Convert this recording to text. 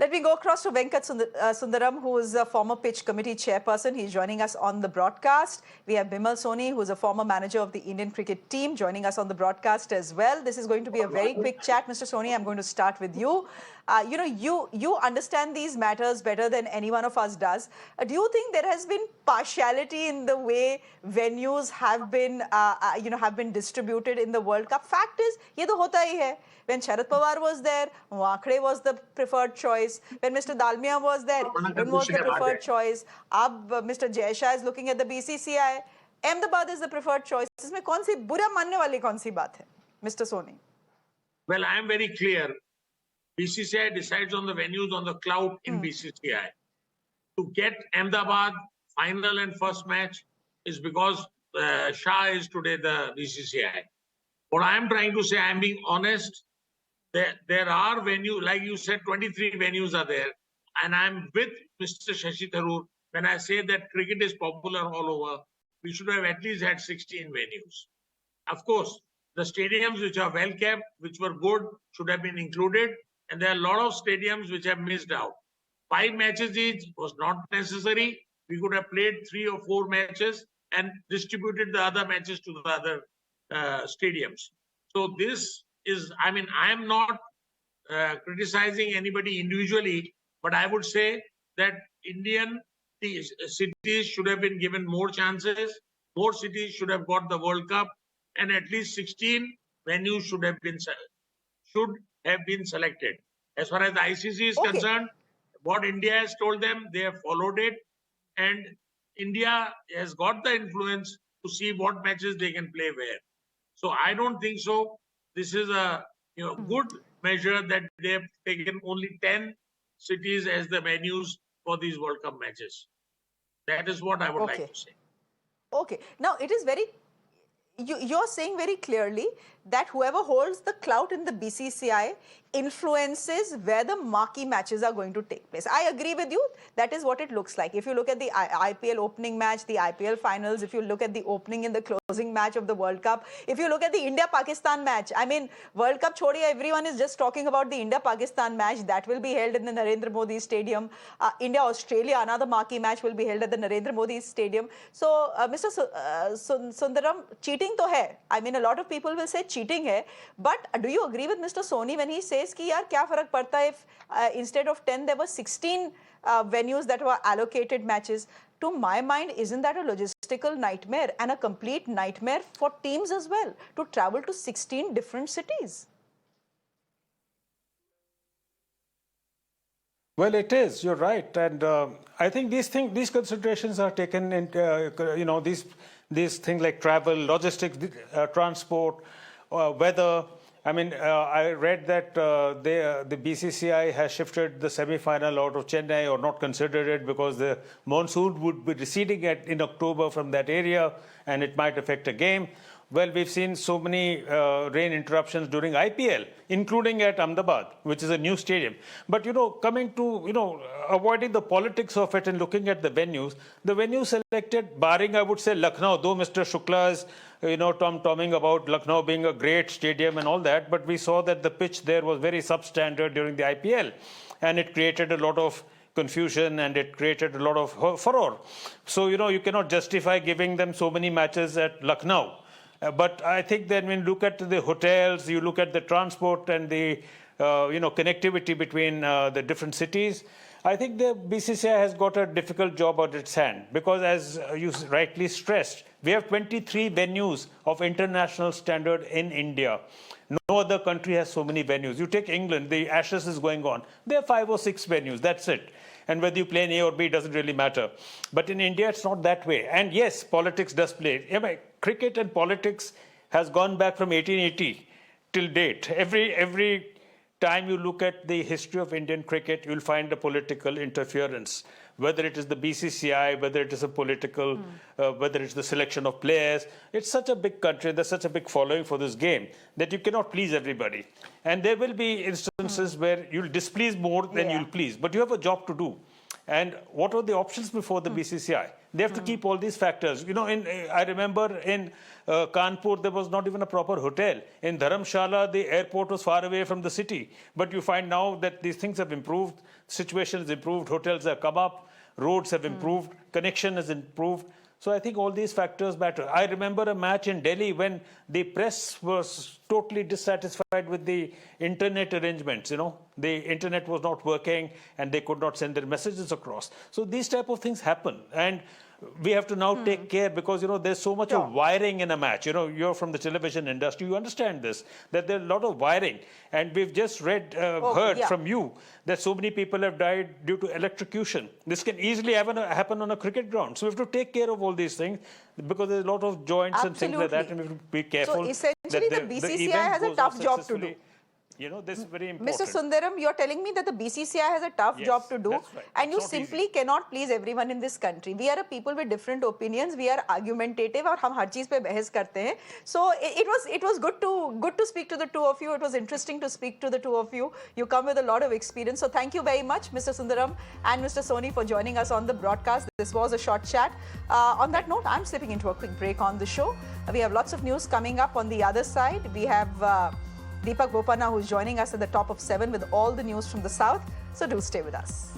Let me go across to Venkat Sundaram, who is a former pitch committee chairperson. He's joining us on the broadcast. We have Bimal Soni, who is a former manager of the Indian cricket team, joining us on the broadcast as well. This is going to be a very quick chat. Mr. Soni, I'm going to start with you. You understand these matters better than any one of us does. Do you think there has been partiality in the way venues have been distributed in the World Cup? Fact is, ये तो होता ही है. When Sharad Pawar was there, Wankhede was the preferred choice. When Mr. Dalmia was there, Eden was the preferred choice. Ab Mr. Jaisha is looking at the BCCI. Ahmedabad is the preferred choice. इसमें कौन सी बुरा मानने वाली कौन सी बात है, Mr. Soni? Well, I am very clear. BCCI decides on the venues on the cloud in BCCI. To get Ahmedabad final and first match is because Shah is today the BCCI. What I am trying to say, I am being honest. There are venues, like you said, 23 venues are there. And I'm with Mr. Shashi Tharoor when I say that cricket is popular all over. We should have at least had 16 venues. Of course, the stadiums which are well kept, which were good, should have been included. And there are a lot of stadiums which have missed out. 5 matches each was not necessary. We could have played 3 or 4 matches and distributed the other matches to the other stadiums. So this is, I mean, I am not criticizing anybody individually, but I would say that Indian cities should have been given more chances. More cities should have got the World Cup, and at least 16 venues should have been selected. As far as the ICC is concerned, what India has told them, they have followed it, and India has got the influence to see what matches they can play where. So I don't think so. This is a good measure that they have taken only 10 cities as the venues for these World Cup matches. That is what I would like to say. Okay. Now, it is very... You're saying very clearly that whoever holds the clout in the BCCI influences where the marquee matches are going to take place. I agree with you. That is what it looks like. If you look at the IPL opening match, the IPL finals, if you look at the opening and the closing match of the World Cup, if you look at the India-Pakistan match, I mean, World Cup chhodiye, everyone is just talking about the India-Pakistan match. That will be held in the Narendra Modi Stadium. India-Australia, another marquee match will be held at the Narendra Modi Stadium. So, Mr. Sundaram, cheating to hai. I mean, a lot of people will say cheating hai. But do you agree with Mr. Soni when he says कि यार क्या फर्क पड़ता है if instead of 10 there were 16 venues that were allocated matches? To my mind, isn't that a logistical nightmare and a complete nightmare for teams as well to travel to 16 different cities? Well, it is. You're right, and I think these considerations are taken into these things like travel, logistics, transport, weather. I mean, I read that the BCCI has shifted the semi-final out of Chennai or not considered it because the monsoon would be receding in October from that area and it might affect a game. Well, we've seen so many rain interruptions during IPL, including at Ahmedabad, which is a new stadium. But, coming to, avoiding the politics of it and looking at the venues selected, barring, I would say, Lucknow, though Mr. Shukla is, tomming about Lucknow being a great stadium and all that, but we saw that the pitch there was very substandard during the IPL, and it created a lot of confusion and it created a lot of furore. So, you cannot justify giving them so many matches at Lucknow. But I think that when you look at the hotels, you look at the transport and the connectivity between the different cities, I think the BCCI has got a difficult job on its hand because, as you rightly stressed, we have 23 venues of international standard in India. No other country has so many venues. You take England, the Ashes is going on. There are 5 or 6 venues, that's it. And whether you play in A or B doesn't really matter. But in India, it's not that way. And yes, politics does play. Cricket and politics has gone back from 1880 till date. Every time you look at the history of Indian cricket, you'll find a political interference. Whether it is the BCCI, whether it is a political, whether it's the selection of players. It's such a big country, there's such a big following for this game that you cannot please everybody. And there will be instances where you'll displease more than you'll please. But you have a job to do. And what were the options before the BCCI? They have to keep all these factors. You know, I remember in Kanpur, there was not even a proper hotel. In Dharamshala, the airport was far away from the city. But you find now that these things have improved, situation has improved, hotels have come up, roads have improved, connection has improved. So I think all these factors matter. I remember a match in Delhi when the press was totally dissatisfied with the internet arrangements. You know, the internet was not working and they could not send their messages across. So these type of things happen. And we have to now take care because, you know, there's so much of wiring in a match. You know, you're from the television industry, you understand this, that there's a lot of wiring. And we've just heard from you that so many people have died due to electrocution. This can easily happen on a cricket ground. So we have to take care of all these things because there's a lot of joints and things like that, and we have to be careful. So essentially, the BCCI has a tough job to do. You know, this is very important. Mr. Sundaram, you're telling me that the BCCI has a tough job to do, that's right. and you It's not simply easy. cannot please everyone in this country. We are a people with different opinions. We are argumentative, और हम हर चीज पे बहस करते हैं. So it was good to speak to the two of you. It was interesting to speak to the two of you. You come with a lot of experience. So thank you very much, Mr. Sundaram and Mr. Soni, for joining us on the broadcast. This was a short chat. On that note, I'm slipping into a quick break on the show. We have lots of news coming up on the other side. We have Deepak Bopanna, who's joining us at the top of 7 with all the news from the South. So do stay with us.